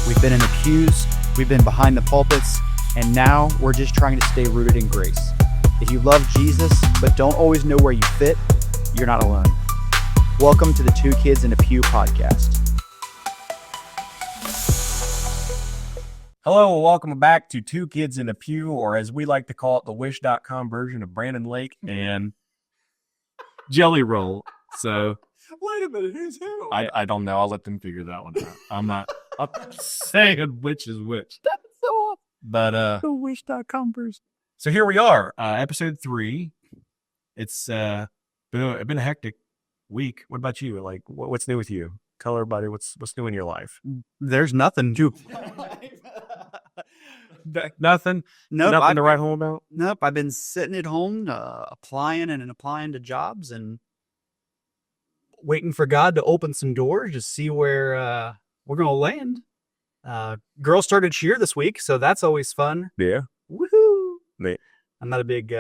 We've been in the pews, we've been behind the pulpits, and now we're just trying to stay rooted in grace. If you love Jesus but don't always know where you fit, you're not alone. Welcome to the Two Kids in a Pew podcast. Hello and welcome back to Two Kids in a Pew, or as we like to call it, the wish.com version of Brandon Lake and Jelly Roll. So Wait a minute, who's who? I don't know. I'll let them figure that one out. I'm not saying which is which. That's so awesome. But The wish.com version. so here we are, episode 3. It's been a hectic week. What about you? Like, what's new with you? Tell everybody what's new in your life. There's nothing to. Nothing. Nope, Nothing to write home about. Nope. I've been sitting at home, applying to jobs and waiting for God to open some doors to see where we're going to land. Girls started cheer this week, so that's always fun. Yeah. Woohoo! Neat. I'm not a big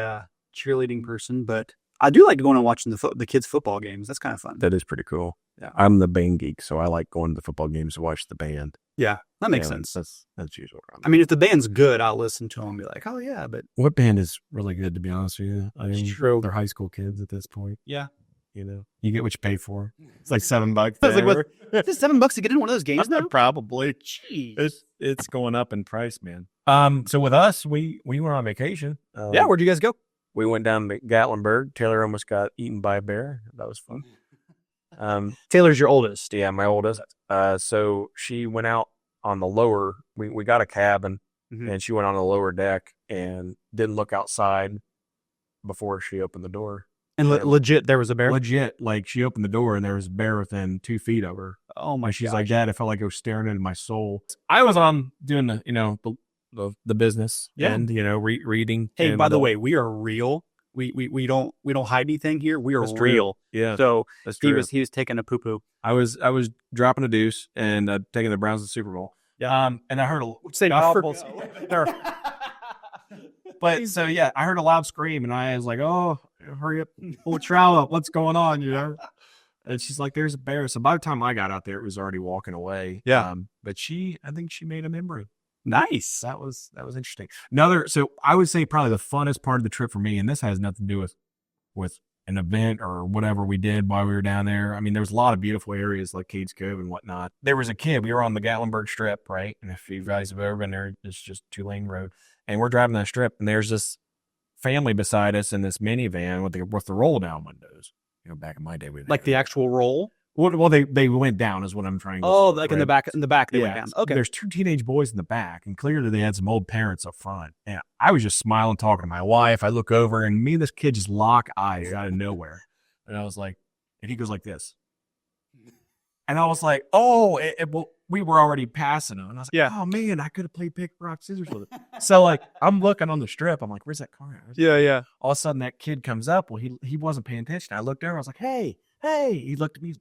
cheerleading person, but I do like going and watching the kids' football games. That's kind of fun. That is pretty cool. Yeah. I'm the band geek, so I like going to the football games to watch the band. Yeah, that makes sense. That's usually what I mean, if the band's good, I'll listen to them and be like, oh, yeah, but what band is really good, to be honest with you? I mean, true. They're high school kids at this point. Yeah. You know, you get what you pay for. It's like $7. I was like, what? Is it $7 to get in one of those games now? Probably. Jeez. It's going up in price, man. So with us, we went on vacation. Yeah, where'd you guys go? We went down to Gatlinburg. Taylor almost got eaten by a bear. That was fun. Taylor's your oldest. Yeah, my oldest. So she went out on the lower. We got a cabin, and she went on the lower deck and didn't look outside before she opened the door. And legit, there was a bear? Legit, like she opened the door and there was a bear within 2 feet of her. Oh my! And she's like, Dad, I felt like it was staring into my soul. I was on doing the business, and reading. Hey, and by the way, we are real. We don't hide anything here. We are That's true. real. Yeah. So that's he true. was taking a poo poo. I was dropping a deuce and taking the Browns to the Super Bowl. Yeah. And I heard a Say But so yeah, I heard a loud scream and I was like, "Oh, hurry up, pull a trowel up. What's going on?" And she's like, "There's a bear." So by the time I got out there, it was already walking away. Yeah. But I think she made a memory. Nice. That was interesting. So I would say probably the funnest part of the trip for me, and this has nothing to do with an event or whatever we did while we were down there. I mean, there was a lot of beautiful areas like Cades Cove and whatnot. There was a kid. We were on the Gatlinburg Strip, right? And if you guys have ever been there, it's just 2-lane road. And we're driving that strip, and there's this family beside us in this minivan with the roll down windows. Back in my day, we Like the actual roll. Well, they went down is what I'm trying to say. Oh, like in the back they went down. Okay. There's 2 teenage boys in the back, and clearly they had some old parents up front. And I was just smiling, talking to my wife. I look over, and me and this kid just lock eyes out of nowhere. And I was like, and he goes like this. And I was like, oh, well, we were already passing him. And I was like, oh man, I could have played pick, rock, scissors with it. So like, I'm looking on the strip. I'm like, where's that car at? Yeah. All of a sudden that kid comes up. Well, he wasn't paying attention. I looked over. I was like, hey. He looked at me.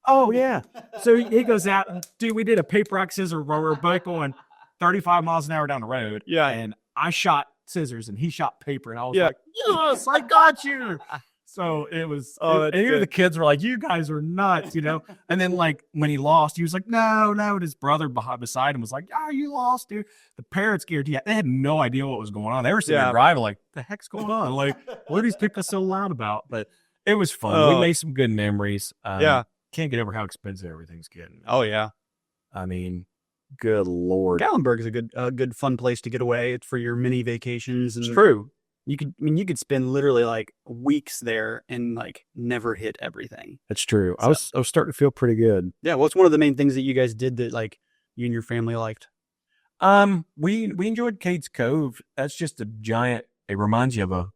Oh yeah. So he goes out and dude, we did a paper, rock, scissors where we're both going 35 miles an hour down the road. Yeah. And I shot scissors and he shot paper. And I was like, yes, I got you. So it was, and even the kids were like, you guys are nuts, And then like when he lost, he was like, no. And his brother beside him was like, oh, you lost, dude. The parents guaranteed they had no idea what was going on. They were sitting there driving like, the heck's going on? Like, what are these people so loud about? But it was fun. We made some good memories. Can't get over how expensive everything's getting. Oh yeah. I mean, good Lord. Gatlinburg is a good fun place to get away. It's for your mini vacations. And It's true. You could spend literally like weeks there and like never hit everything. That's true. So, I was starting to feel pretty good. Yeah. What's one of the main things that you guys did that like you and your family liked? We enjoyed Cades Cove. That's just a giant. It reminds you of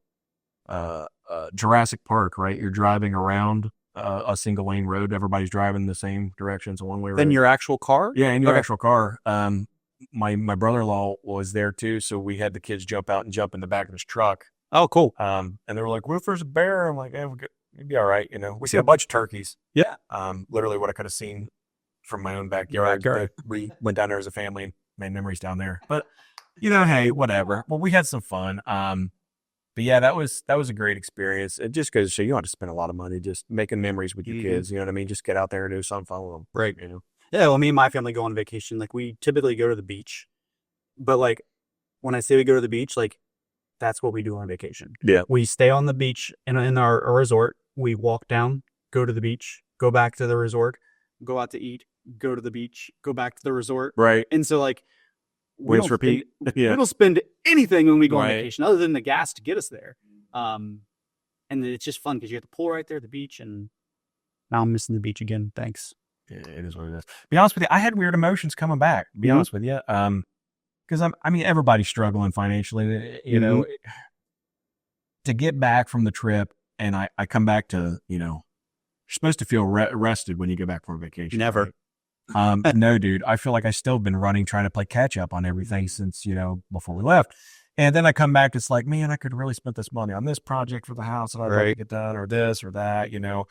a Jurassic Park, right? You're driving around a single lane road. Everybody's driving the same direction. It's a one way road. Then your actual car? Yeah, in your actual car. My brother-in-law was there too, so we had the kids jump out and jump in the back of his truck. Oh, cool. And they were like, "What if there's a bear?" I'm like, "We'll be all right." We see a bunch of turkeys. Yeah. Literally what I could have seen from my own backyard. We went down there as a family and made memories down there. But hey, whatever. Well, we had some fun. But yeah, that was a great experience. It just goes to show you don't have to spend a lot of money just making memories with your kids. You know what I mean? Just get out there and do something fun with them. Right. Yeah, well, me and my family go on vacation. Like, we typically go to the beach. But, like, when I say we go to the beach, like, that's what we do on vacation. Yeah. We stay on the beach in our resort. We walk down, go to the beach, go back to the resort, go out to eat, go to the beach, go back to the resort. Right. And so, like, Rinse, repeat. We don't spend anything when we go on Right. vacation other than the gas to get us there. And it's just fun because you have the pool right there, the beach, and now I'm missing the beach again. Thanks. It is what it is. Be honest with you, I had weird emotions coming back. Be honest with you, because I mean, everybody's struggling financially. You know, to get back from the trip, and I come back to, you know, you're supposed to feel rested when you get back from a vacation. Never. Right? No, dude, I feel like I still been running, trying to play catch up on everything since, you know, before we left. And then I come back, it's like, man, I could really spend this money on this project for the house that I'd like to get done, or this or that, you know.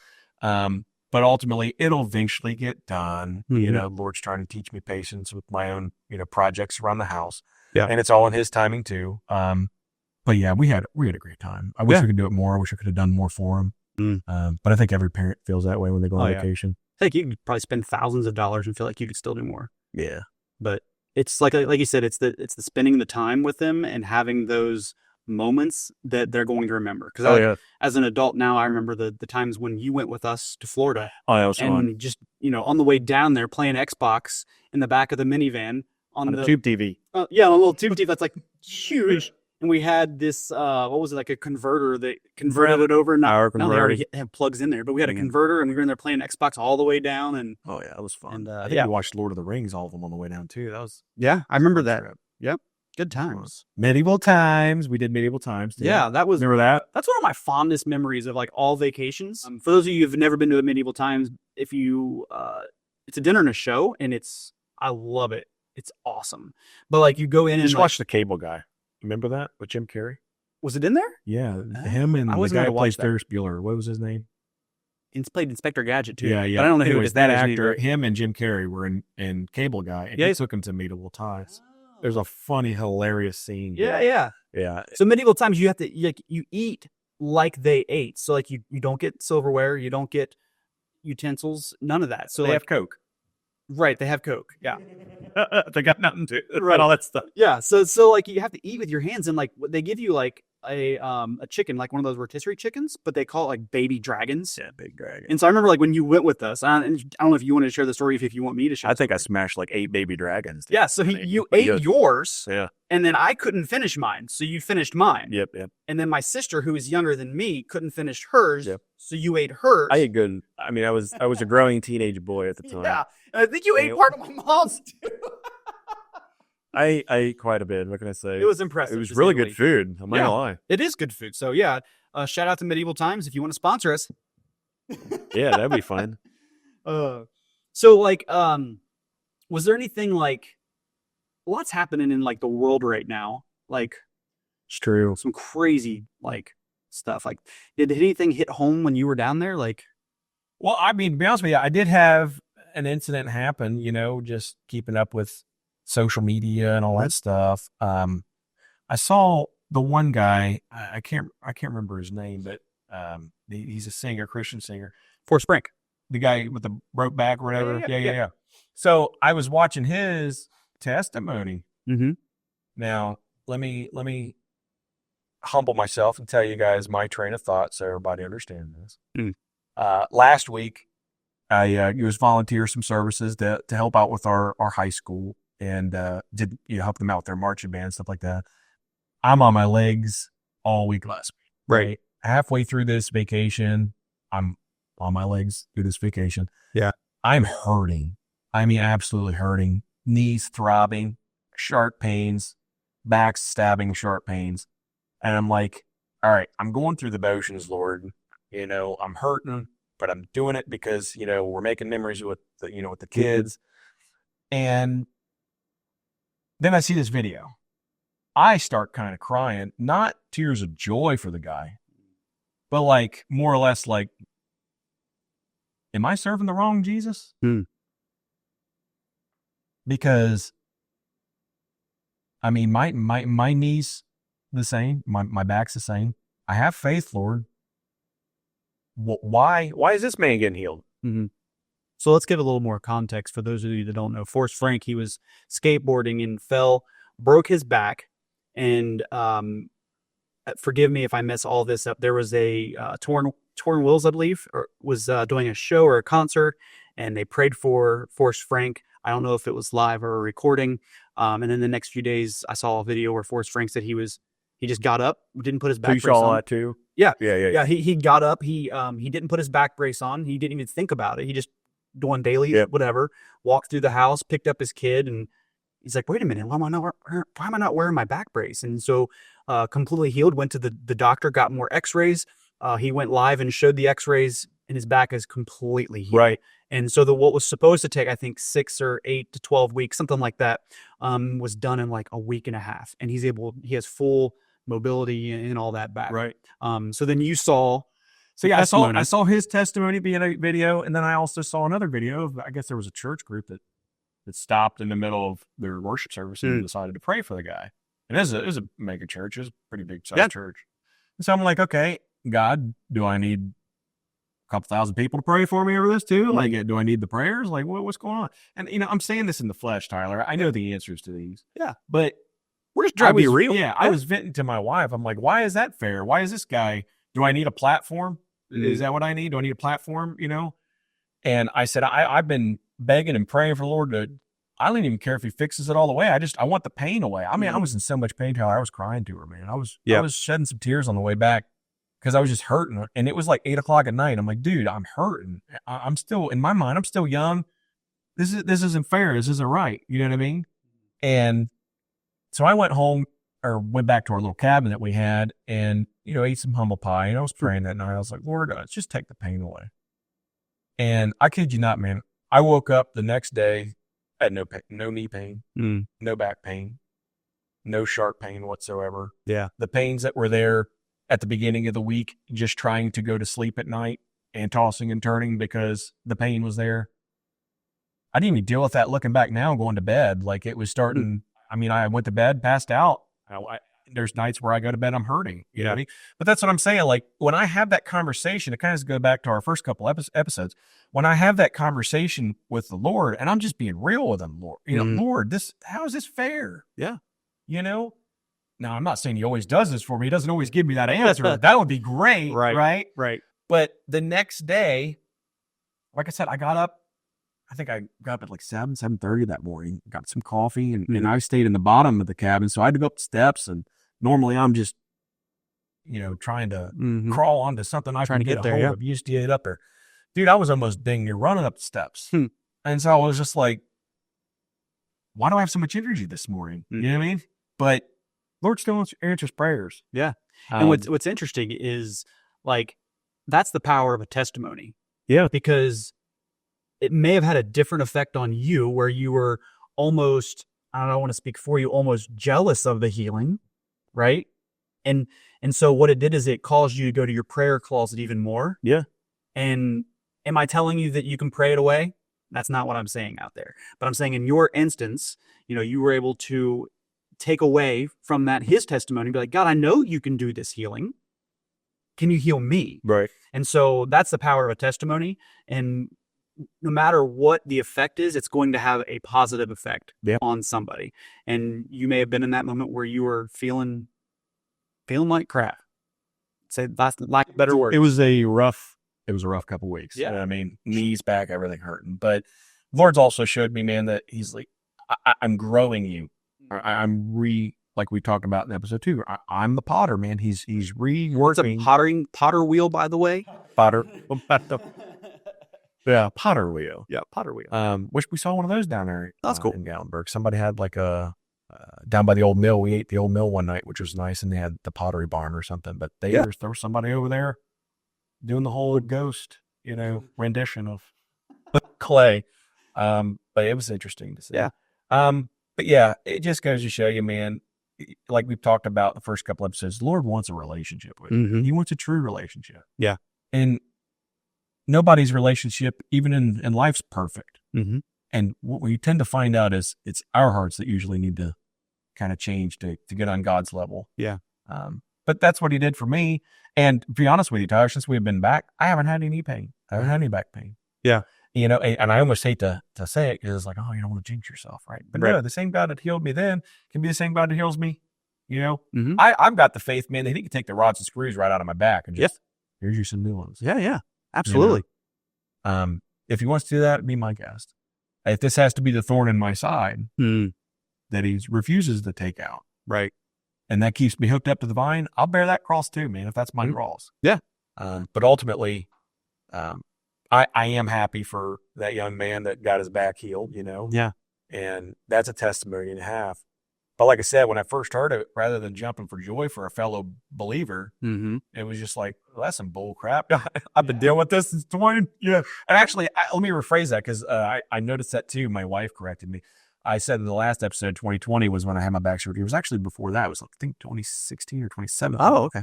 But ultimately, it'll eventually get done. You know, Lord's trying to teach me patience with my own, you know, projects around the house. Yeah. And it's all in His timing too. But yeah, we had a great time. I wish we could do it more. I wish I could have done more for him. But I think every parent feels that way when they go on vacation. I think you could probably spend thousands of dollars and feel like you could still do more. Yeah. But it's like you said, it's the spending the time with them and having those moments that they're going to remember. Because as an adult now, I remember the times when you went with us to Florida. Oh, that was and fun. just, you know, on the way down there playing Xbox in the back of the minivan on the tube TV. on a little tube TV that's like huge. And we had this, what was it, like a converter that converted it over. Power Now they converter. already have plugs in there, but we had a converter and we were in there playing Xbox all the way down. And Oh yeah, that was fun. and I think we watched Lord of the Rings, all of them on the way down too. That was I remember that. trip. Yep, good times. Medieval times. We did medieval times too. Yeah, that was. Remember that? That's one of my fondest memories of like all vacations. For those of you who've never been to a medieval times, if you, it's a dinner and a show, and I love it. It's awesome. But like you go in and Just like, watch The Cable Guy. Remember that with Jim Carrey? was it in there? Yeah, him and I the wasn't guy gonna who watch plays that. Ferris Bueller. What was his name? It's played Inspector Gadget too. Yeah, yeah. But I don't know who it Anyways, is. that His actor. name. Him and Jim Carrey were in Cable Guy, and he took him to medieval times. There's a funny, hilarious scene. Yeah. Yeah. So medieval times, you have to you eat like they ate. So like you don't get silverware, you don't get utensils, none of that. So They like, have Coke. right, they have Coke. Yeah. They got nothing to Right. all that stuff. Yeah. So like you have to eat with your hands, and like they give you like a chicken, like one of those rotisserie chickens, but they call it like baby dragons. Yeah, big dragon. And so I remember like when you went with us, and I don't know if you wanted to share the story, if you want me to share. I think I smashed like 8 baby dragons. Yeah. So you But ate yours, Yeah. and then I couldn't finish mine, so you finished mine. Yep. And then my sister, who is younger than me, couldn't finish hers, Yep. so you ate hers. I ate good. I mean, I was a growing teenage boy at the time. Yeah, and I think you ate Yeah. part of my mom's too. I ate quite a bit. What can I say? It was impressive. It was to say really the good least. food. I'm not Yeah. gonna lie. It is good food. So yeah, shout out to Medieval Times if you want to sponsor us. Yeah, that'd be fun. So like, was there anything like, what's happening in like the world right now? Like It's true. some crazy like stuff. Like, did anything hit home when you were down there? Like, Well, I mean, to be honest with you, I did have an incident happen, you know, just keeping up with social media and all that stuff. I saw the one guy, I can't remember his name, but he's a singer, Christian singer. Forrest Frank. The guy with the broke back or whatever. Yeah. Yeah. So I was watching his testimony. Mm-hmm. Now, let me humble myself and tell you guys my train of thought so everybody understands this. Last week, I used volunteer some services to help out with our high school and did help them out with their marching band, stuff like that. I'm on my legs all week last week. Right. Halfway through this vacation, I'm on my legs through this vacation. Yeah. I'm hurting. I mean, absolutely hurting. Knees throbbing, sharp pains, back stabbing, sharp pains. And I'm like, all right, I'm going through the motions, Lord. I'm hurting, but I'm doing it because, we're making memories with the kids. And then I see this video. I start kind of crying, not tears of joy for the guy, but like more or less like, am I serving the wrong Jesus? Because I mean, my knees the same, my back's the same. I have faith, Lord. Why Why is this man getting healed? Mm-hmm. So let's give a little more context for those of you that don't know. Forrest Frank, he was skateboarding and fell, broke his back, and forgive me if I mess all this up. There was a torn wheels, I believe, or was doing a show or a concert, and they prayed for Forrest Frank. I don't know if it was live or a recording. And then the next few days, I saw a video where Forrest Frank said he just got up, didn't put his back You brace saw on. that too? Yeah. Yeah. He got up. He didn't put his back brace on. He didn't even think about it. He just doing daily, whatever, walked through the house, picked up his kid, and he's like, wait a minute, why am I not wearing my back brace? And so completely healed, went to the doctor, got more x-rays. He went live and showed the x-rays, and his back is completely healed. Right. And so what was supposed to take, I think, 6 or 8 to 12 weeks, something like that, was done in like a week and a half. And he has full mobility and all that back. Right. So then you saw. So yeah, I saw his testimony being a video, and then I also saw another video of, I guess there was a church group that stopped in the middle of their worship service and decided to pray for the guy. And it was a mega church. It was a pretty big size church. And so I'm like, okay, God, do I need a couple thousand people to pray for me over this too? Like, do I need the prayers? Like, what's going on? And I'm saying this in the flesh, Tyler. I know the answers to these. Yeah. But we're just trying to be real. Yeah, I was venting to my wife. I'm like, why is that fair? Why is this guy? Do I need a platform? Is that what I need? Do I need a platform? And I said, I've been begging and praying for the Lord I don't even care if he fixes it all the way. I want the pain away. I mean, I was in so much pain, Tyler. I was crying to her, man. I was shedding some tears on the way back because I was just hurting. And it was like 8:00 at night. I'm like, dude, I'm hurting. I'm still, in my mind, I'm still young. This isn't fair. This isn't right. You know what I mean? And so I went back to our little cabin that we had and, ate some humble pie. And I was praying that night. I was like, Lord, just take the pain away. And I kid you not, man. I woke up the next day, I had no pain, no knee pain, no back pain, no sharp pain whatsoever. Yeah. The pains that were there at the beginning of the week, just trying to go to sleep at night and tossing and turning because the pain was there. I didn't even deal with that looking back now, going to bed. Like it was starting. I mean, I went to bed, passed out. There's nights where I go to bed, I'm hurting. You know what I mean? But that's what I'm saying. Like when I have that conversation, it kind of goes back to our first couple episodes. When I have that conversation with the Lord, and I'm just being real with him, Lord, Lord, how is this fair? Yeah. Now I'm not saying he always does this for me. He doesn't always give me that answer. That would be great. Right. But the next day, like I said, I got up. I think I got up at like 7:30 that morning, got some coffee, and I stayed in the bottom of the cabin. So I had to go up the steps, and normally I'm just, trying to crawl onto something I can get a hold of. You just get up there. Dude, I was almost dang near running up the steps. And so I was just like, why do I have so much energy this morning? You know what I mean? But Lord still answers prayers. Yeah. And what's interesting is like, that's the power of a testimony. Yeah. Because it may have had a different effect on you where you were almost, I don't want to speak for you, almost jealous of the healing, right? And so what it did is it caused you to go to your prayer closet even more. Yeah. And am I telling you that you can pray it away? That's not what I'm saying out there. But I'm saying in your instance, you were able to take away from that his testimony, be like, God, I know you can do this healing. Can you heal me? Right. And so that's the power of a testimony. And no matter what the effect is, it's going to have a positive effect on somebody. And you may have been in that moment where you were feeling like crap. Say that's like better word. It was a rough couple of weeks. Yeah. I mean, knees, back, everything hurting. But Lord's also showed me, man, that he's like, I'm growing you. Like we talked about in episode 2. I'm the potter, man. He's reworking. It's a potter wheel, by the way. Potter. Yeah, potter wheel. Yeah, potter wheel. Wish we saw one of those down there. That's cool. In Gatlinburg. Somebody had like a down by the old mill. We ate the old mill one night, which was nice, and they had the pottery barn or something. But there was somebody over there doing the whole ghost, rendition of clay. But it was interesting to see. Yeah. But yeah, it just goes to show you, man. Like we've talked about the first couple episodes, the Lord wants a relationship with you. He wants a true relationship. Yeah. And nobody's relationship, even in life's perfect. And what we tend to find out is it's our hearts that usually need to kind of change to get on God's level. Yeah. But that's what he did for me. And to be honest with you, Tyler, since we've been back, I haven't had any pain. I haven't had any back pain. Yeah. and I almost hate to say it because it's like, oh, you don't want to jinx yourself, right? But no, the same God that healed me then can be the same God that heals me. I've got the faith, man, that he can take the rods and screws right out of my back and just, here's you some new ones. Yeah, absolutely. If he wants to do that, be my guest. If this has to be the thorn in my side that he refuses to take out, right, and that keeps me hooked up to the vine, I'll bear that cross too, man, if that's my cross. Yeah. But ultimately, I am happy for that young man that got his back healed, Yeah. And that's a testimony and a half. But like I said, when I first heard it, rather than jumping for joy for a fellow believer, it was just like, well, that's some bull crap. I've been dealing with this since 20. Yeah. And actually, let me rephrase that because I noticed that too. My wife corrected me. I said in the last episode, 2020 was when I had my back surgery. It was actually before that. It was, I think, 2016 or 2017. Oh, okay.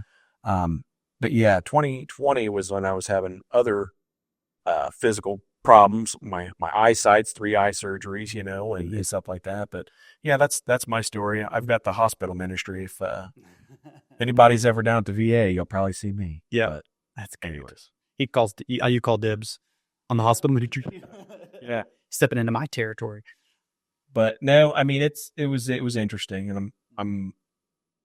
But yeah, 2020 was when I was having other physical problems. My eyesight's 3 eye surgeries, and stuff like that. But yeah, that's my story. I've got the hospital ministry. If anybody's ever down at the VA, you'll probably see me. Yeah, but that's great. You call dibs on the hospital ministry. Yeah, stepping into my territory. But no, I mean it was interesting, and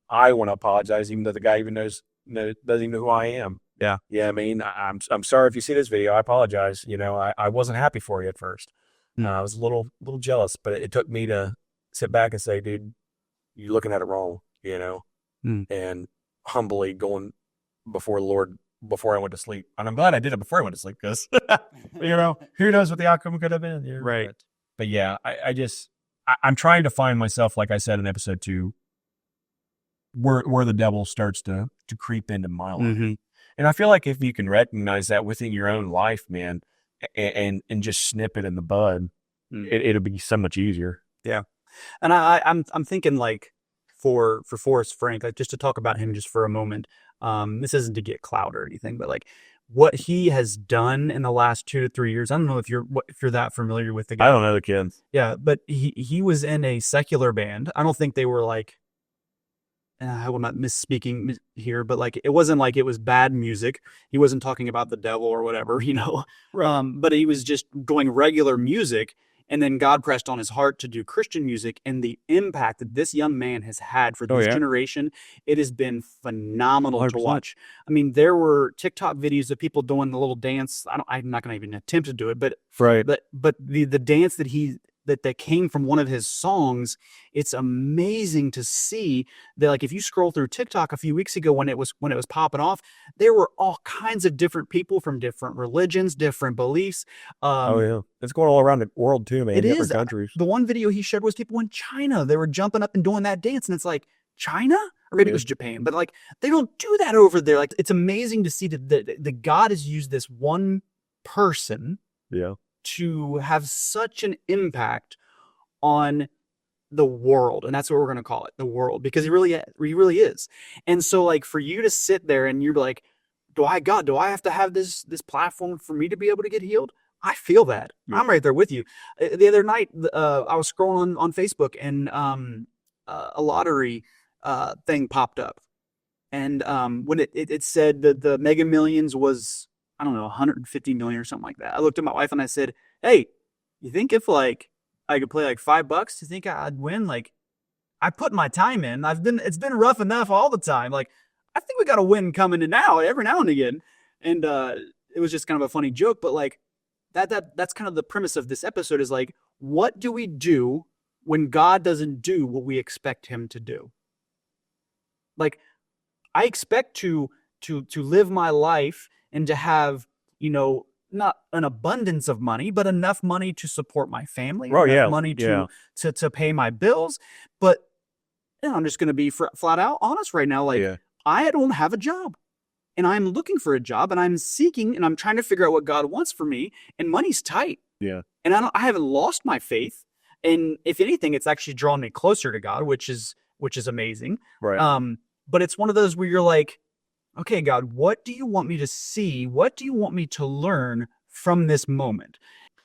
I want to apologize, even though the guy even doesn't even know who I am. Yeah. Yeah. I mean, I'm sorry if you see this video. I apologize. I wasn't happy for you at first. I was a little jealous, but it took me to sit back and say, dude, you're looking at it wrong, and humbly going before the Lord before I went to sleep. And I'm glad I did it before I went to sleep because, who knows what the outcome could have been. Right. But yeah, I'm trying to find myself, like I said in episode 2, where the devil starts to creep into my life. And I feel like if you can recognize that within your own life, man, and just snip it in the bud, it'll be so much easier. Yeah. And I'm thinking like for Forrest Frank, like just to talk about him just for a moment, this isn't to get clout or anything, but like what he has done in the last 2 to 3 years. I don't know if you're that familiar with the guy. I don't know the kids. Yeah, but he was in a secular band. I don't think they were like, I will not misspeaking here, but like it wasn't like it was bad music. He wasn't talking about the devil or whatever, but he was just doing regular music. And then God pressed on his heart to do Christian music, and the impact that this young man has had for this generation, it has been phenomenal 100%. To watch. I mean, there were TikTok videos of people doing the little dance. I'm not going to even attempt to do it, but the dance that came from one of his songs, it's amazing to see that. Like if you scroll through TikTok a few weeks ago when it was popping off, there were all kinds of different people from different religions, different beliefs. It's going all around the world too, man. It different is. Countries. The one video he shared was people in China. They were jumping up and doing that dance, and it's like, China? Or maybe it was Japan, but like they don't do that over there. Like it's amazing to see that God has used this one person to have such an impact on the world. And that's what we're going to call it, the world, because he really is. And so like for you to sit there and you're like, do I have to have this platform for me to be able to get healed? I feel that. I'm right there with you. The other night, I was scrolling on Facebook and a lottery thing popped up. And when it said that the Mega Millions was, I don't know, 150 million or something like that. I looked at my wife and I said, hey, you think if like I could play like $5, you think I'd win? Like I put my time in. It's been rough enough all the time. Like I think we got a win coming in every now and again. And it was just kind of a funny joke, but like that's kind of the premise of this episode is like, what do we do when God doesn't do what we expect him to do? Like I expect to live my life and to have, not an abundance of money, but enough money to support my family, money to pay my bills. But I'm just going to be flat out honest right now. Like I don't have a job and I'm looking for a job and I'm seeking and I'm trying to figure out what God wants for me, and money's tight. Yeah. And I haven't lost my faith. And if anything, it's actually drawn me closer to God, which is amazing. Right. But it's one of those where you're like, okay, God, what do you want me to see? What do you want me to learn from this moment?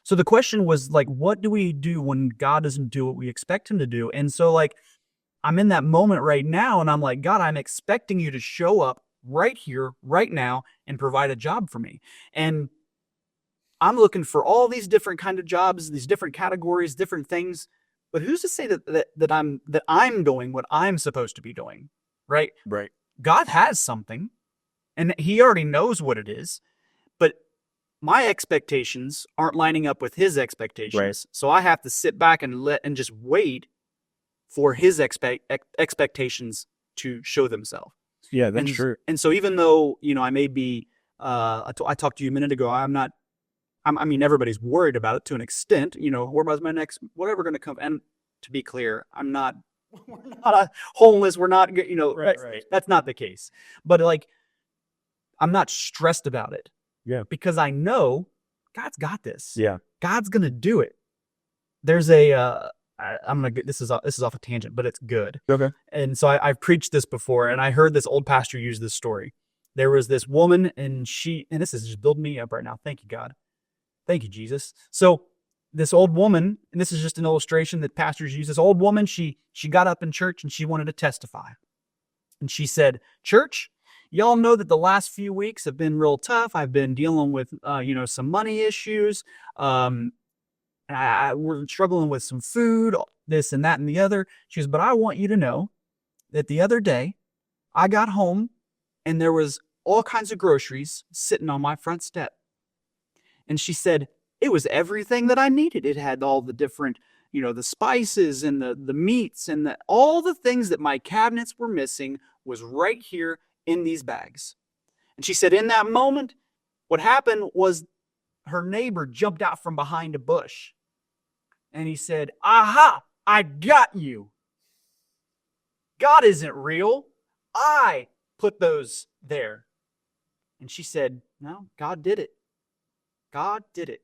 So the question was like, what do we do when God doesn't do what we expect him to do? And so like, I'm in that moment right now and I'm like, God, I'm expecting you to show up right here, right now and provide a job for me. And I'm looking for all these different kind of jobs, these different categories, different things. But who's to say that I'm doing what I'm supposed to be doing, right? Right. God has something, and He already knows what it is, but my expectations aren't lining up with His expectations. Right. So I have to sit back and just wait for His expectations to show themselves. Yeah, that's true. And so even though, I may be, I talked to you a minute ago, I mean, everybody's worried about it to an extent, where's my next, whatever going to come. And to be clear, we're not homeless. We're not, Right. That's not the case. But like, I'm not stressed about it. Yeah. Because I know God's got this. Yeah. God's going to do it. There's this is off a tangent, but it's good. Okay. And so I've preached this before, and I heard this old pastor use this story. There was this woman, and this is just building me up right now. Thank you, God. Thank you, Jesus. So this old woman, and this is just an illustration that pastors use. This old woman, she got up in church and she wanted to testify. And she said, "Church, y'all know that the last few weeks have been real tough. I've been dealing with, some money issues. We're struggling with some food, this and that and the other." She goes, "But I want you to know that the other day I got home and there was all kinds of groceries sitting on my front step." And she said, "It was everything that I needed. It had all the different, the spices and the meats and all the things that my cabinets were missing was right here in these bags." And she said, in that moment, what happened was her neighbor jumped out from behind a bush. And he said, "Aha, I got you. God isn't real. I put those there." And she said, "No, God did it. God did it."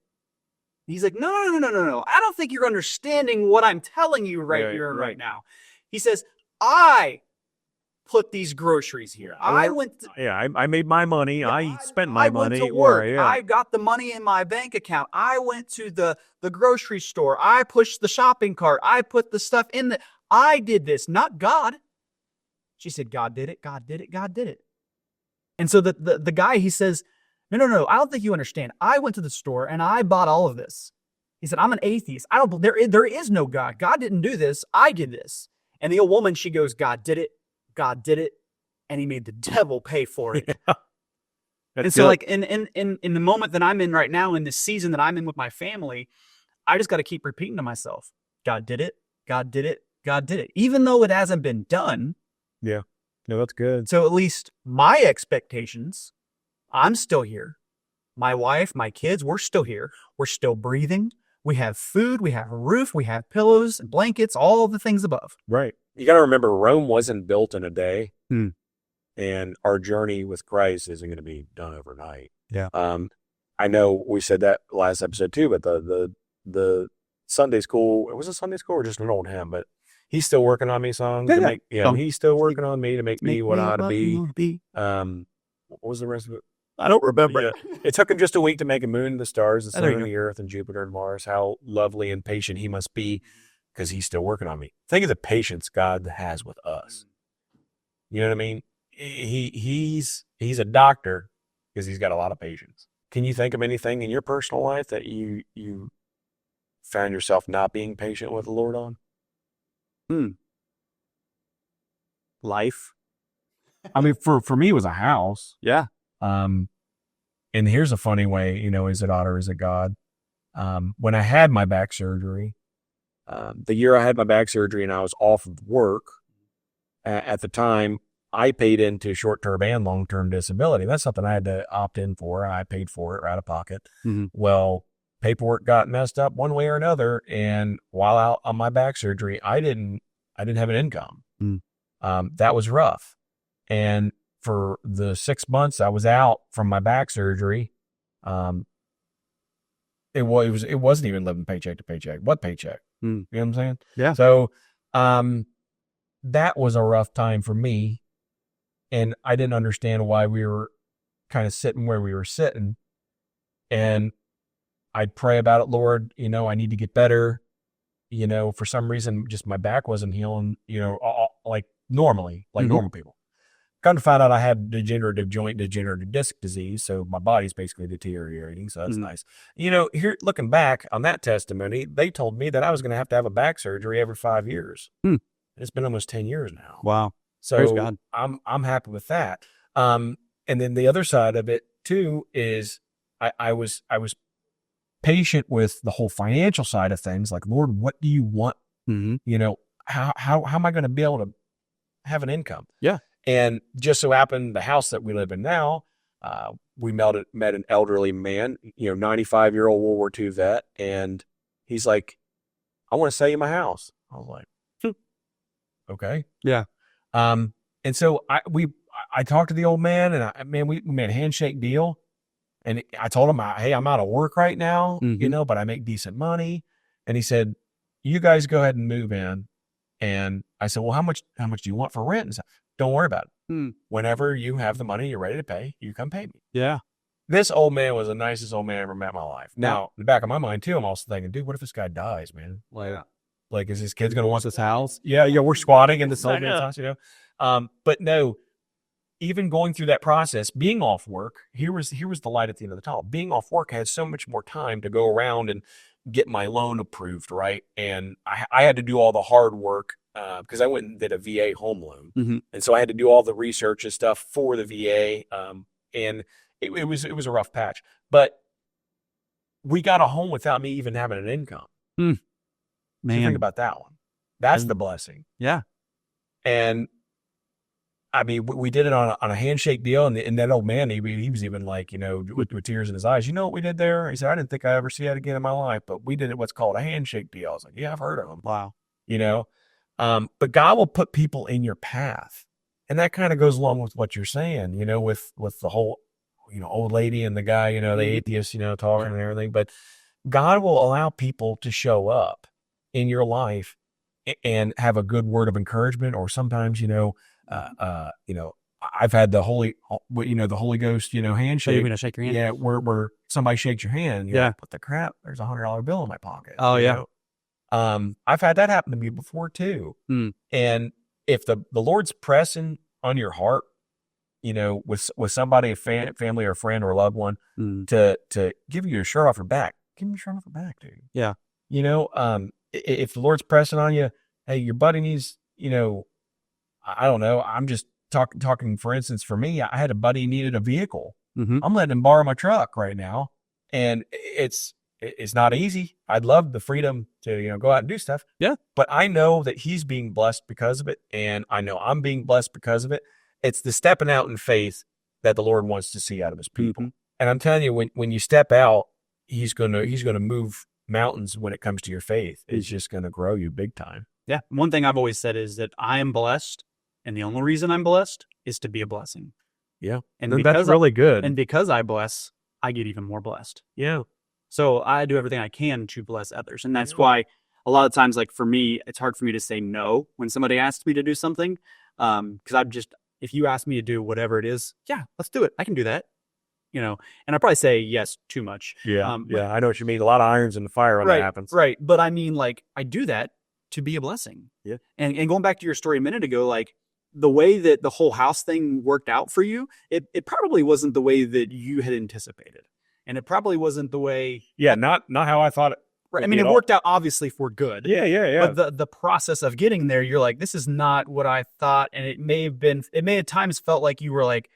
And he's like, no. I don't think you're understanding what I'm telling you right now. He says, "I put these groceries here. I made my money. I spent my money. I went to work. I got the money in my bank account. I went to the grocery store. I pushed the shopping cart. I put the stuff in I did this, not God." She said, "God did it. God did it. God did it." And so the guy, he says, No. I don't think you understand. I went to the store and I bought all of this. He said, "I'm an atheist. There is no God. God didn't do this. I did this." And the old woman, she goes, "God did it. God did it. And He made the devil pay for it." Yeah. And so like in the moment that I'm in right now, in this season that I'm in with my family, I just got to keep repeating to myself, God did it. God did it. God did it. Even though it hasn't been done. Yeah. No, that's good. So at least my expectations, I'm still here. My wife, my kids, we're still here. We're still breathing. We have food. We have a roof. We have pillows and blankets, all the things above. Right. You got to remember, Rome wasn't built in a day. Hmm. And our journey with Christ isn't going to be done overnight. Yeah. I know we said that last episode too, but the Sunday school, it was a Sunday school or just an old hymn, but He's Still Working on Me song. He's still working on me to make me what I ought to be. What was the rest of it? I don't remember. Yeah. It took Him just a week to make a moon, the stars, the sun, and the earth, and Jupiter and Mars. How lovely and patient He must be, because He's still working on me. Think of the patience God has with us. You know what I mean? He's a doctor because He's got a lot of patience. Can you think of anything in your personal life that you found yourself not being patient with the Lord on? Life. I mean, for me, it was a house. Yeah. And here's a funny way, is it God or is it God? When I had my back surgery, The year I had my back surgery and I was off of work, at the time, I paid into short-term and long-term disability. That's something I had to opt in for. I paid for it right out of pocket. Mm-hmm. Well, paperwork got messed up one way or another, and while out on my back surgery, I didn't have an income. That was rough. And for the 6 months I was out from my back surgery, it wasn't even living paycheck to paycheck. What paycheck? You know what I'm saying? Yeah. So that was a rough time for me. And I didn't understand why we were kind of sitting where we were sitting. And I'd pray about it, Lord, I need to get better. For some reason, just my back wasn't healing, like normally, like normal people. Come to find out I had degenerative disc disease, so my body's basically deteriorating, so that's nice. You know, here looking back on that testimony, they told me that I was going to have a back surgery every 5 years. It's been almost 10 years now. Wow. So Praise God. I'm happy with that. And then the other side of it too is I was patient with the whole financial side of things. Like, Lord, what do you want? You know, how am I going to be able to have an income? Yeah. And just so happened the house that we live in now, we met an elderly man, you know, 95-year-old World War II vet. And he's like, I want to sell you my house. I was like, okay. Yeah. And so I talked to the old man, and we made a handshake deal. And I told him, hey, I'm out of work right now, you know, but I make decent money. And he said, you guys go ahead and move in. And I said, well, how much do you want for rent? And he said, don't worry about it. Whenever you have the money you're ready to pay, you come pay me. Yeah. This old man was the nicest old man I ever met in my life. Now, in the back of my mind too, I'm also thinking, dude, what if this guy dies, man? Like, is his kid's going to want this house? Yeah, we're squatting in this old man's house, you know? But no, even going through that process, being off work, here was the light at the end of the tunnel. Being off work, I had so much more time to go around and get my loan approved, right? And I had to do all the hard work because I went and did a VA home loan. And so I had to do all the research and stuff for the VA. And it was a rough patch. But we got a home without me even having an income. Man. So think about that one. That's the blessing. Yeah. And I mean, we did it on a handshake deal, and that old man, he was even like, you know, with tears in his eyes, you know what we did there? He said, I didn't think I ever see that again in my life, but we did what's called a handshake deal. I was like, yeah, I've heard of them. Wow. You know, but God will put people in your path, and that kind of goes along with what you're saying, you know, with the whole, you know, old lady and the guy, you know, the atheist, you know, talking and everything. But God will allow people to show up in your life and have a good word of encouragement, or sometimes, you know, I've had the Holy Ghost, you know, handshake. So you're going to shake your hand? Yeah, where somebody shakes your hand. You're like, what the crap? There's $100 bill in my pocket. Oh, yeah. Know? I've had that happen to me before too. And if the Lord's pressing on your heart, you know, with somebody, a family or a friend or a loved one, to give you a shirt off your back, give me your shirt off your back, dude. Yeah. You know, if the Lord's pressing on you, hey, your buddy needs, you know, I don't know. I'm just talking, for instance, for me, I had a buddy who needed a vehicle. I'm letting him borrow my truck right now. And it's not easy. I'd love the freedom to, you know, go out and do stuff. Yeah. But I know that he's being blessed because of it. And I know I'm being blessed because of it. It's the stepping out in faith that the Lord wants to see out of his people. And I'm telling you, when you step out, he's going to move mountains when it comes to your faith. It's just going to grow you big time. Yeah. One thing I've always said is that I am blessed, and the only reason I'm blessed is to be a blessing. Yeah. And that's really good. And because I bless, I get even more blessed. Yeah. So I do everything I can to bless others. And that's why a lot of times, like for me, it's hard for me to say no when somebody asks me to do something. Because if you ask me to do whatever it is, yeah, let's do it. I can do that. You know, and I probably say yes too much. Yeah. I know what you mean. A lot of irons in the fire when that happens. Right. But I mean, like, I do that to be a blessing. Yeah. And going back to your story a minute ago, like the way that the whole house thing worked out for you, it probably wasn't the way that you had anticipated. And it probably wasn't the way. Yeah. Not how I thought it. Right. I mean, it worked out obviously for good. Yeah. But the process of getting there, you're like, this is not what I thought. And it may at times felt like you were like,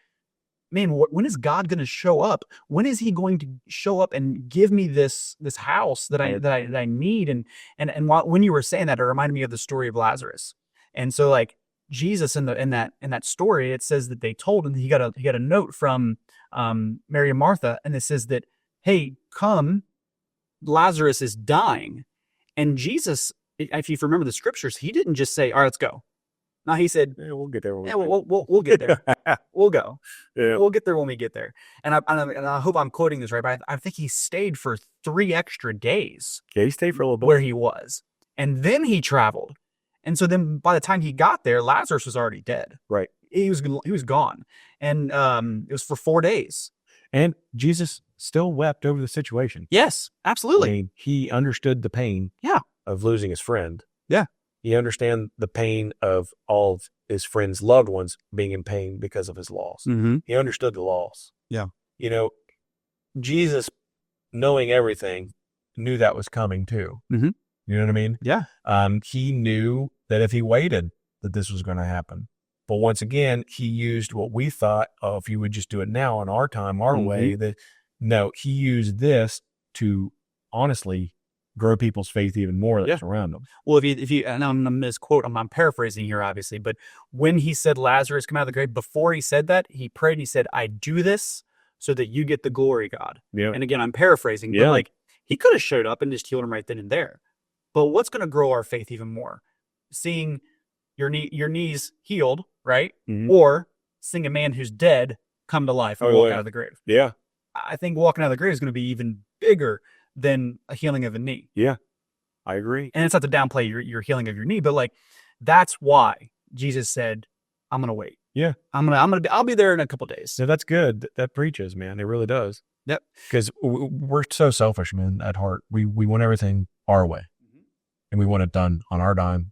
man, when is God going to show up? When is he going to show up and give me this house that I need? And when you were saying that, it reminded me of the story of Lazarus. And so like Jesus in that story, it says that they told him he got a note from Mary and Martha, and it says that, hey, come, Lazarus is dying. And Jesus, if you remember the scriptures, he didn't just say, all right, let's go. No, he said, yeah, we'll get there. We'll get there. We'll go. Yeah. We'll get there when we get there. And I hope I'm quoting this right, but I think he stayed for 3 extra days. Yeah, he stayed for a little bit. Where he was. And then he traveled. And so then by the time he got there, Lazarus was already dead. Right. He was gone. And it was for 4 days. And Jesus still wept over the situation. Yes, absolutely. I mean, he understood the pain of losing his friend. Yeah. He understand the pain of all of his friends' loved ones being in pain because of his loss. Mm-hmm. He understood the loss. Yeah. You know, Jesus, knowing everything, knew that was coming too. Mm-hmm. You know what I mean? Yeah. He knew that if he waited, that this was going to happen. But once again, he used what we thought, oh, if you would just do it now in our time, our way, that no, he used this to honestly grow people's faith even more that surround them. Well, if you, and I'm going to misquote, I'm paraphrasing here, obviously, but when he said Lazarus come out of the grave, before he said that, he prayed and he said, I do this so that you get the glory, God. Yeah. And again, I'm paraphrasing, but like he could have showed up and just healed him right then and there. But what's going to grow our faith even more? Seeing your knees healed, right? Mhm. Or seeing a man who's dead come to life and walk out of the grave. Yeah. I think walking out of the grave is going to be even bigger than a healing of a knee. Yeah. I agree. And it's not to downplay your healing of your knee, but like that's why Jesus said, I'm going to wait. Yeah. I'll be there in a couple days. So that's good. That preaches, man. It really does. Yep. Because we're so selfish, man, at heart. We want everything our way. And we want it done on our dime.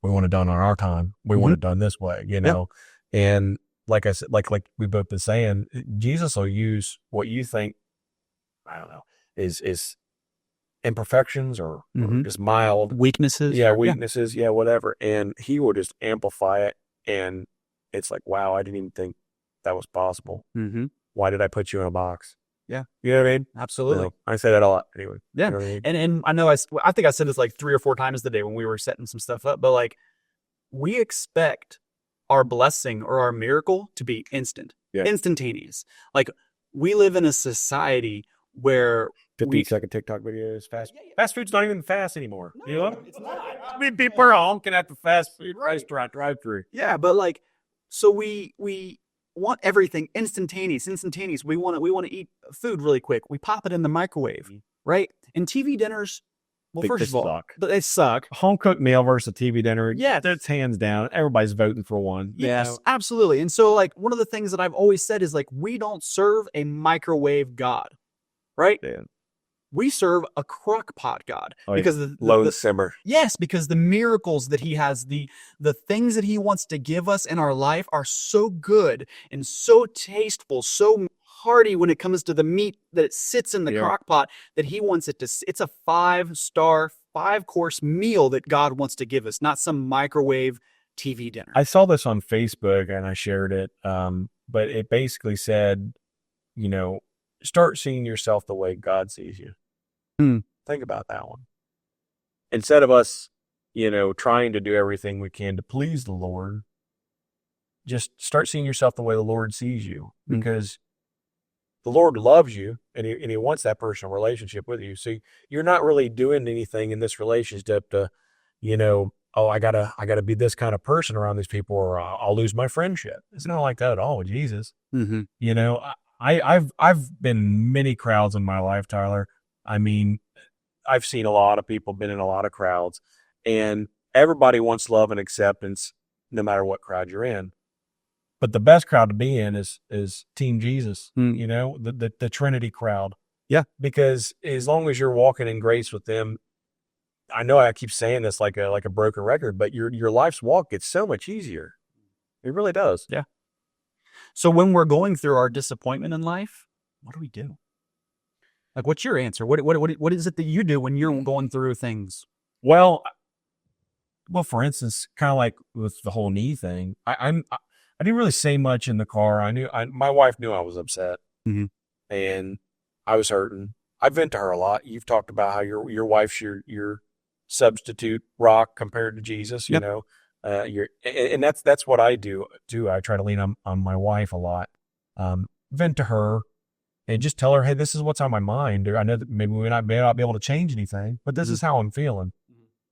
We want it done on our time. We want it done this way, you know? And like I said, like we both been saying, Jesus will use what you think, I don't know, is imperfections or just mild weaknesses. Weaknesses. Yeah, whatever. And he will just amplify it. And it's like, wow, I didn't even think that was possible. Mm-hmm. Why did I put you in a box? Yeah. You know what I mean? Absolutely. You know, I say that a lot anyway. Yeah. You know what I mean? And I know I think I said this like 3 or 4 times today when we were setting some stuff up, but like we expect our blessing or our miracle to be instantaneous. Like we live in a society where 15-second TikTok videos, fast food's not even fast anymore. No, you know? it's not. I mean, people are honking at the fast food restaurant drive-through. Yeah, but like, so we want everything instantaneous. We want to eat food really quick. We pop it in the microwave, right? And TV dinners, well, first of all, they suck. Home cooked meal versus a TV dinner. Yeah, that's hands down. Everybody's voting for one. Yes, absolutely. And so, like, one of the things that I've always said is like, we don't serve a microwave God, right? Yeah. We serve a crockpot God because low simmer. Yes, because the miracles that he has, the things that he wants to give us in our life are so good and so tasteful, so hearty when it comes to the meat that it sits in the crockpot that he wants it to. It's a 5-star, 5-course meal that God wants to give us, not some microwave TV dinner. I saw this on Facebook and I shared it, but it basically said, you know, start seeing yourself the way God sees you. Think about that one. Instead of us, you know, trying to do everything we can to please the Lord, just start seeing yourself the way the Lord sees you, because the Lord loves you and he wants that personal relationship with you. So you're not really doing anything in this relationship to, you know, oh, I gotta be this kind of person around these people or I'll lose my friendship. It's not like that at all with Jesus. You know, I've been in many crowds in my life, Tyler. I mean, I've seen a lot of people, been in a lot of crowds, and everybody wants love and acceptance no matter what crowd you're in. But the best crowd to be in is Team Jesus, you know, the Trinity crowd. Yeah. Because as long as you're walking in grace with them, I know I keep saying this like a broken record, but your life's walk gets so much easier. It really does. Yeah. So when we're going through our disappointment in life, what do we do? Like, what's your answer? What is it that you do when you're going through things? Well, for instance, kind of like with the whole knee thing, I didn't really say much in the car. My wife knew I was upset, and I was hurting. I vent to her a lot. You've talked about how your wife's your substitute rock compared to Jesus. You know, and that's what I do too. I try to lean on my wife a lot, vent to her, and just tell her, hey, this is what's on my mind. I know that maybe we may not be able to change anything, but this is how I'm feeling,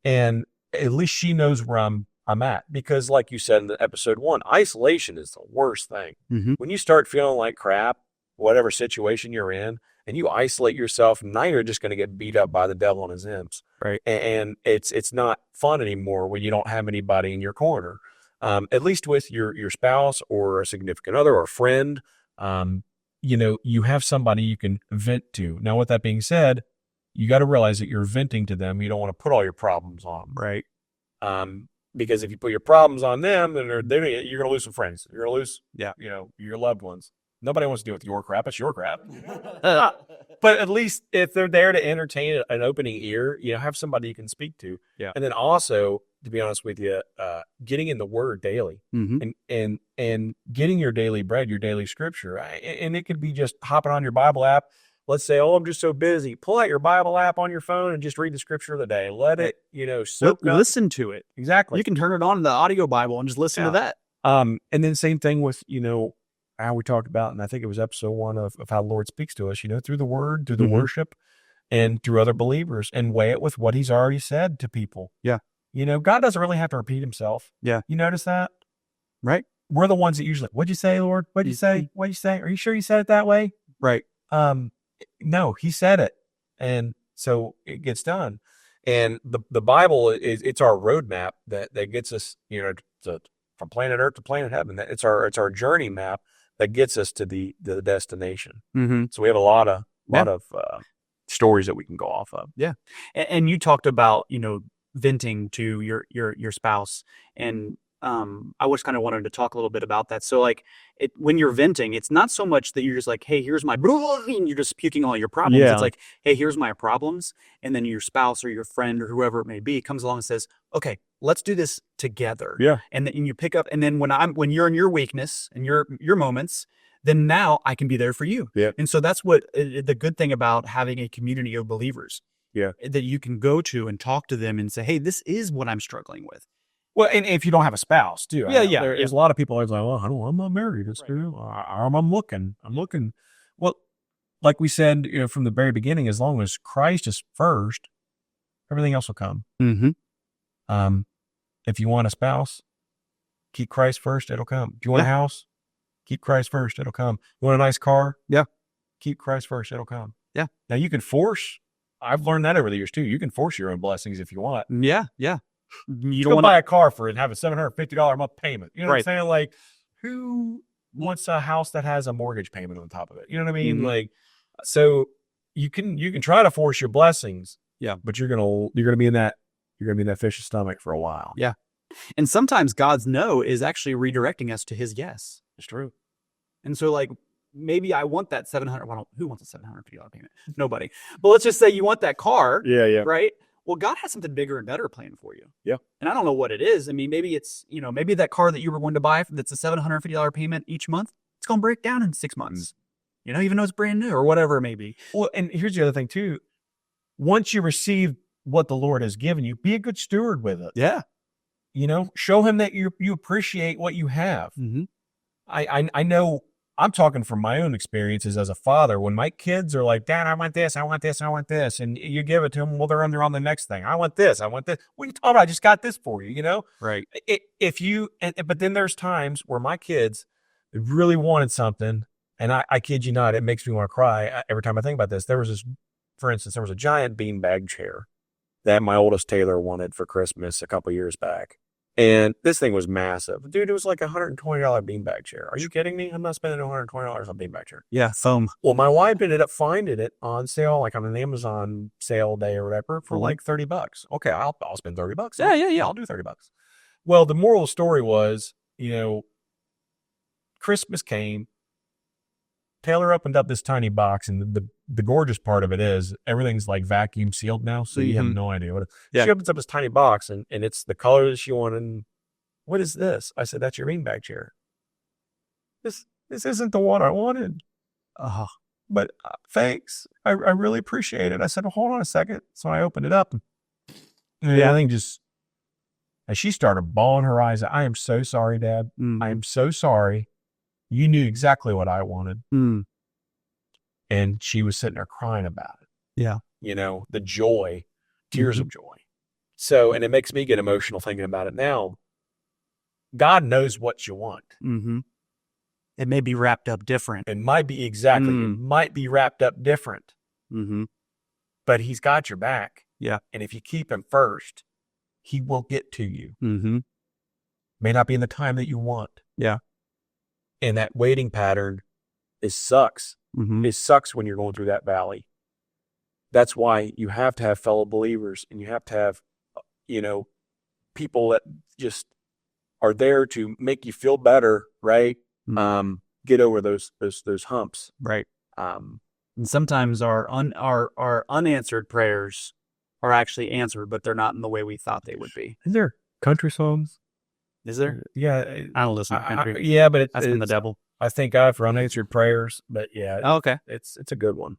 and at least she knows where I'm at. Because, like you said in the episode 1, isolation is the worst thing. When you start feeling like crap, whatever situation you're in, and you isolate yourself, now you're just going to get beat up by the devil and his imps. Right. And it's not fun anymore when you don't have anybody in your corner. At least with your spouse or a significant other or a friend, you know, you have somebody you can vent to. Now, with that being said, you got to realize that you're venting to them. You don't want to put all your problems on them. Right. Because if you put your problems on them, then you're going to lose some friends. You're going to lose, Yeah. your loved ones. Nobody wants to deal with your crap. It's your crap. But at least if they're there to entertain an opening ear, have somebody you can speak to. Yeah. And then also, to be honest with you, getting in the Word daily, and getting your daily bread, your daily scripture, and it could be just hopping on your Bible app. Let's say, I'm just so busy. Pull out your Bible app on your phone and just read the scripture of the day. Let it, soak up. Listen to it. Exactly. You can turn it on in the audio Bible and just listen to that. And then same thing with, how we talked about, and I think it was episode 1 of how the Lord speaks to us, through the Word, through the worship, and through other believers, and weigh it with what He's already said to people. Yeah. God doesn't really have to repeat Himself. Yeah. You notice that? Right. We're the ones that usually, what'd you say, Lord? What'd you say? What'd you say? Are you sure you said it that way? Right. No, He said it. And so it gets done. And the Bible it's our roadmap that gets us, from planet Earth to planet heaven. It's our journey map that gets us to the destination. Mm-hmm. So we have a lot of stories that we can go off of. Yeah. And you talked about, venting to your spouse, and I was kind of wanted to talk a little bit about that. So like when you're venting, it's not so much that you're just like, hey, here's my, and you're just puking all your problems. Yeah. It's like, hey, here's my problems. And then your spouse or your friend or whoever it may be comes along and says, okay, let's do this together. Yeah. And then you pick up, and then when you're in your weakness and your moments, then now I can be there for you. Yeah. And so that's what the good thing about having a community of believers. Yeah. That you can go to and talk to them and say, hey, this is what I'm struggling with. Well, and if you don't have a spouse, too. Yeah. There's a lot of people who's like, well, I'm not married. It's, I'm looking. Well, like we said, from the very beginning, as long as Christ is first, everything else will come. Mm-hmm. If you want a spouse, keep Christ first, it'll come. If you want a house, keep Christ first, it'll come. You want a nice car? Yeah. Keep Christ first, it'll come. Yeah. Now you can force, I've learned that over the years too. You can force your own blessings if you want. Yeah. You don't buy a car for it and have a $750 a month payment. You know what I'm Right. saying? Like, who wants a house that has a mortgage payment on top of it? You know what I mean? Mhm. Like, so you can try to force your blessings. Yeah. But you're gonna be in that fish's stomach for a while. Yeah. And sometimes God's no is actually redirecting us to His yes. It's true. And so like, maybe I want that $700. Well, who wants a $750 payment? Nobody. But let's just say you want that car. Yeah. Right. Well, God has something bigger and better planned for you. Yeah. And I don't know what it is. I mean, maybe it's, maybe that car that you were going to buy that's a $750 payment each month, it's going to break down in 6 months, even though it's brand new or whatever it may be. Well, and here's the other thing too. Once you receive what the Lord has given you, be a good steward with it. Yeah. Show Him that you appreciate what you have. Mm-hmm. I know I'm talking from my own experiences as a father. When my kids are like, Dad, I want this, I want this, I want this. And you give it to them, well, they're on the next thing. I want this, I want this. What are you talking about? I just got this for you, Right. But then there's times where my kids really wanted something. And I kid you not, it makes me want to cry every time I think about this. For instance, there was a giant beanbag chair that my oldest Taylor wanted for Christmas a couple years back. And this thing was massive. Dude, it was like a $120 beanbag chair. Are you kidding me? I'm not spending $120 on a beanbag chair. Yeah. Foam. Well, my wife ended up finding it on sale, like on an Amazon sale day or whatever, for like $30. Okay, I'll spend $30. Yeah. I'll do $30. Well, the moral of the story was, Christmas came. Taylor opened up this tiny box, and the gorgeous part of it is everything's like vacuum sealed now, so you have no idea what. Yeah. She opens up this tiny box, and it's the color that she wanted. And what is this? I said, that's your beanbag chair. This isn't the one I wanted. But thanks. I really appreciate it. I said, well, hold on a second. So I opened it up, and I think and she started bawling her eyes out. I am so sorry, Dad. I am so sorry. You knew exactly what I wanted. And she was sitting there crying about it. Yeah. The joy, tears of joy. So, and it makes me get emotional thinking about it now. God knows what you want. Mm-hmm. It may be wrapped up different. It might be it might be wrapped up different. Mm-hmm. But He's got your back. Yeah. And if you keep Him first, He will get to you. Mm-hmm. May not be in the time that you want. Yeah. And that waiting pattern, it sucks. Mm-hmm. It sucks when you're going through that valley. That's why you have to have fellow believers, and you have to have, people that just are there to make you feel better, right? Get over those humps. Right. And sometimes our unanswered prayers are actually answered, but they're not in the way we thought they would be. Is there country songs? Is there? Yeah. I don't listen to country. Yeah, but That's from the devil. I thank God for unanswered prayers, but yeah, Oh, okay. It's a good one.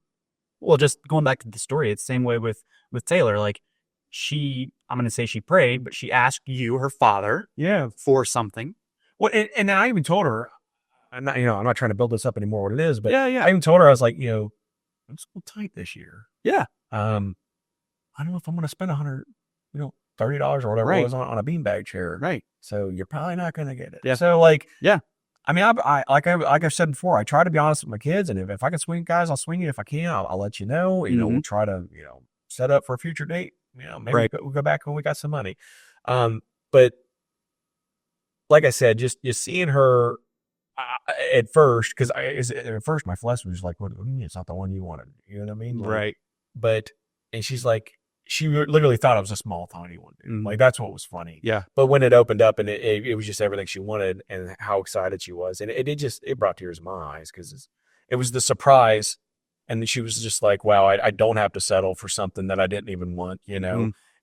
Well, just going back to the story, it's the same way with Taylor. Like I'm going to say she prayed, but she asked you, her father, for something. Well, and I even told her, I'm not trying to build this up anymore what it is, but Yeah. I even told her, I was like, I'm so tight this year. Yeah. I don't know if I'm going to spend $100, $30 or whatever it was on a beanbag chair. Right. So you're probably not going to get it. Yeah. So like, yeah. I mean, like I've said before, I try to be honest with my kids, and if I can swing guys, I'll swing it. If I can't, I'll let you know. We'll try to, set up for a future date. Maybe we'll go back when we got some money. But like I said, just seeing her at first, because at first my flesh was like, "What? It's not the one you wanted." You know what I mean? Like, right. But and she's like, she literally thought it was a small, tiny one. Dude. Like that's what was funny. Yeah. But when it opened up and it was just everything she wanted and how excited she was, and it brought tears in my eyes because it was the surprise, and she was just like, "Wow, I don't have to settle for something that I didn't even want."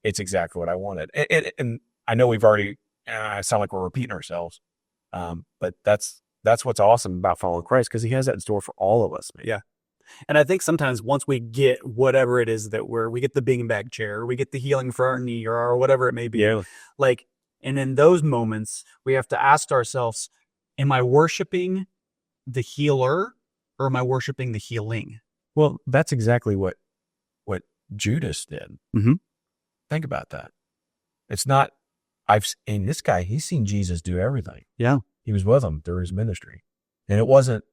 It's exactly what I wanted. And I know we've already sound like we're repeating ourselves, but that's what's awesome about following Christ, because He has that in store for all of us, man. Yeah. And I think sometimes once we get whatever it is that we get the beanbag chair, or we get the healing for our knee, or whatever it may be, and in those moments, we have to ask ourselves, am I worshiping the healer or am I worshiping the healing? Well, that's exactly what Judas did. Mm-hmm. Think about that. It's not, and this guy, he's seen Jesus do everything. Yeah. He was with him through his ministry. And it wasn't,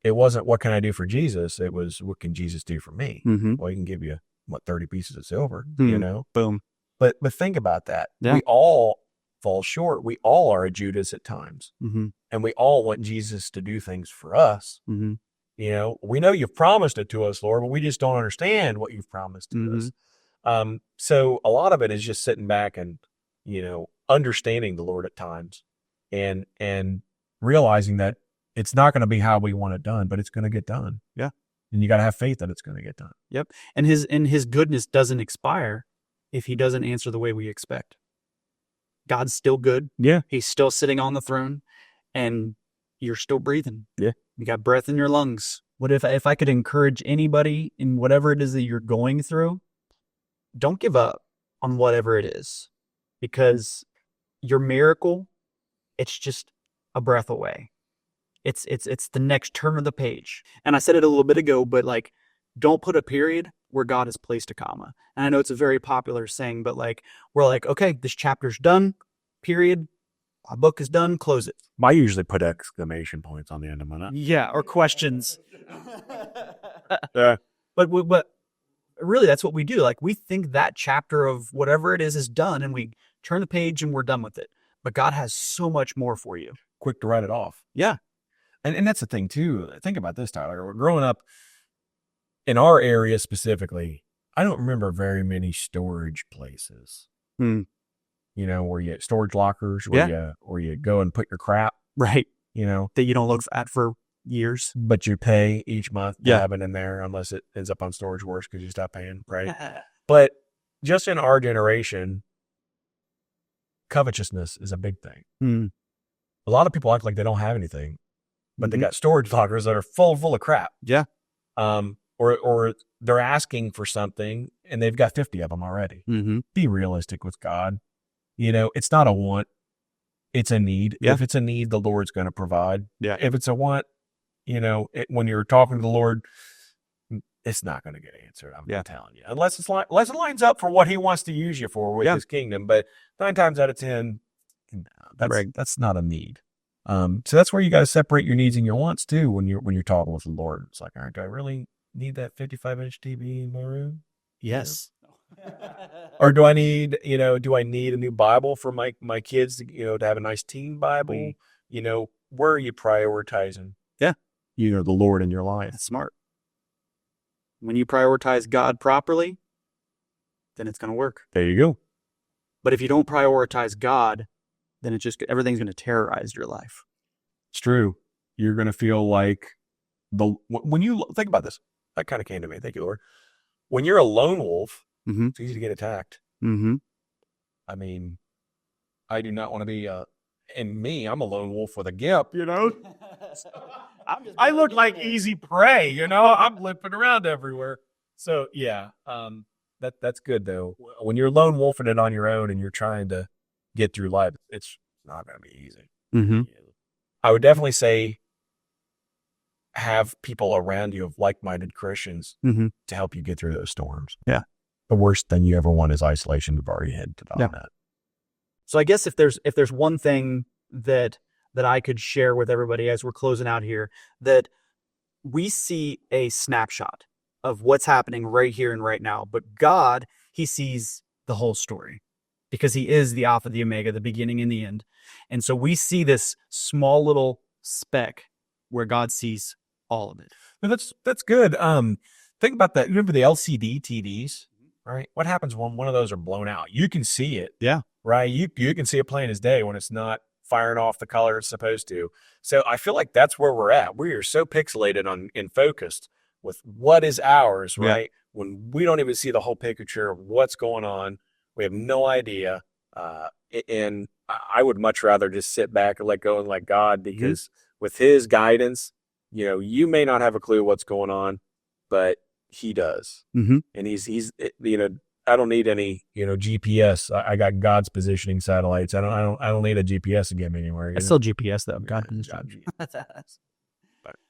what can I do for Jesus? It was, what can Jesus do for me? Mm-hmm. Well, he can give you, 30 pieces of silver, Boom. But think about that. Yeah. We all fall short. We all are a Judas at times. Mm-hmm. And we all want Jesus to do things for us. Mm-hmm. We know you've promised it to us, Lord, but we just don't understand what you've promised to us. So a lot of it is just sitting back and, understanding the Lord at times and realizing that it's not going to be how we want it done, but it's going to get done. Yeah. And you got to have faith that it's going to get done. Yep. And his goodness doesn't expire if He doesn't answer the way we expect. God's still good. Yeah. He's still sitting on the throne, and you're still breathing. Yeah. You got breath in your lungs. What if I could encourage anybody in whatever it is that you're going through, don't give up on whatever it is, because your miracle, it's just a breath away. It's the next turn of the page. And I said it a little bit ago, but don't put a period where God has placed a comma. And I know it's a very popular saying, but we're like, okay, this chapter's done, period. My book is done, close it. I usually put exclamation points on the end of my name. Yeah, or questions. Yeah. But really, that's what we do. We think that chapter of whatever it is done, and we turn the page and we're done with it. But God has so much more for you. Quick to write it off. Yeah. And that's the thing too. Think about this, Tyler. We're growing up in our area specifically. I don't remember very many storage places. Where you storage lockers, where you go and put your crap. Right. That you don't look at for years. But you pay each month to have it in there, unless it ends up on Storage Wars because you stop paying, right? But just in our generation, covetousness is a big thing. A lot of people act like they don't have anything, but they got storage lockers that are full of crap. Yeah. Or they're asking for something and they've got 50 of them already. Mm-hmm. Be realistic with God. It's not a want, it's a need. Yeah. If it's a need, the Lord's going to provide. Yeah. If it's a want, when you're talking to the Lord, it's not going to get answered. I'm telling you, unless it lines up for what He wants to use you for with His kingdom. But 9 times out of 10, that's not a need. So that's where you got to separate your needs and your wants too. When you're talking with the Lord, it's like, all right, do I really need that 55-inch TV in my room? Yes. Or do I need a new Bible for my kids to have a nice teen Bible? Where are you prioritizing? Yeah. The Lord in your life. That's smart. When you prioritize God properly, then it's going to work. There you go. But if you don't prioritize God, then everything's going to terrorize your life. It's true. You're going to feel like when you think about this, that kind of came to me. Thank you, Lord. When you're a lone wolf, it's easy to get attacked. I mean, I do not want to be I'm a lone wolf with a gimp, I look like easy prey, I'm limping around everywhere. So yeah, that's good though. When you're lone wolfing it on your own and you're trying to get through life, it's not going to be easy. I would definitely say have people around you of like-minded Christians to help you get through those storms. Yeah. The worst thing you ever want is isolation. We've already had to that. So I guess if there's one thing that I could share with everybody as we're closing out here, that we see a snapshot of what's happening right here and right now, but God, he sees the whole story because he is the Alpha, the Omega, the beginning and the end. And so we see this small little speck where God sees all of it. That's good. Think about that. Remember the LCD TVs, right? What happens when one of those are blown out? You can see it. Yeah. Right. You can see it plain as day when it's not firing off the color it's supposed to. So I feel like that's where we're at. We are so pixelated and focused with what is ours, right? When we don't even see the whole picture of what's going on. We have no idea. And I would much rather just sit back and let go and let God, because with his guidance, you may not have a clue what's going on, but he does. And he's I don't need any, GPS. I got God's positioning satellites. I don't need a GPS to get me anywhere. It's still GPS though. God positioning.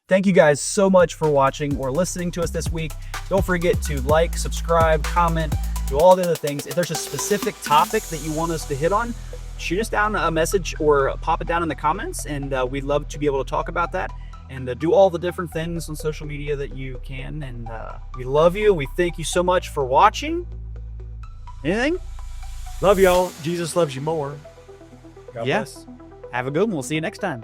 Thank you guys so much for watching or listening to us this week. Don't forget to like, subscribe, comment, do all the other things. If there's a specific topic that you want us to hit on, shoot us down a message or pop it down in the comments, and we'd love to be able to talk about that and do all the different things on social media that you can. And we love you. We thank you so much for watching. Anything? Love y'all. Jesus loves you more. God bless. Have a good one. We'll see you next time.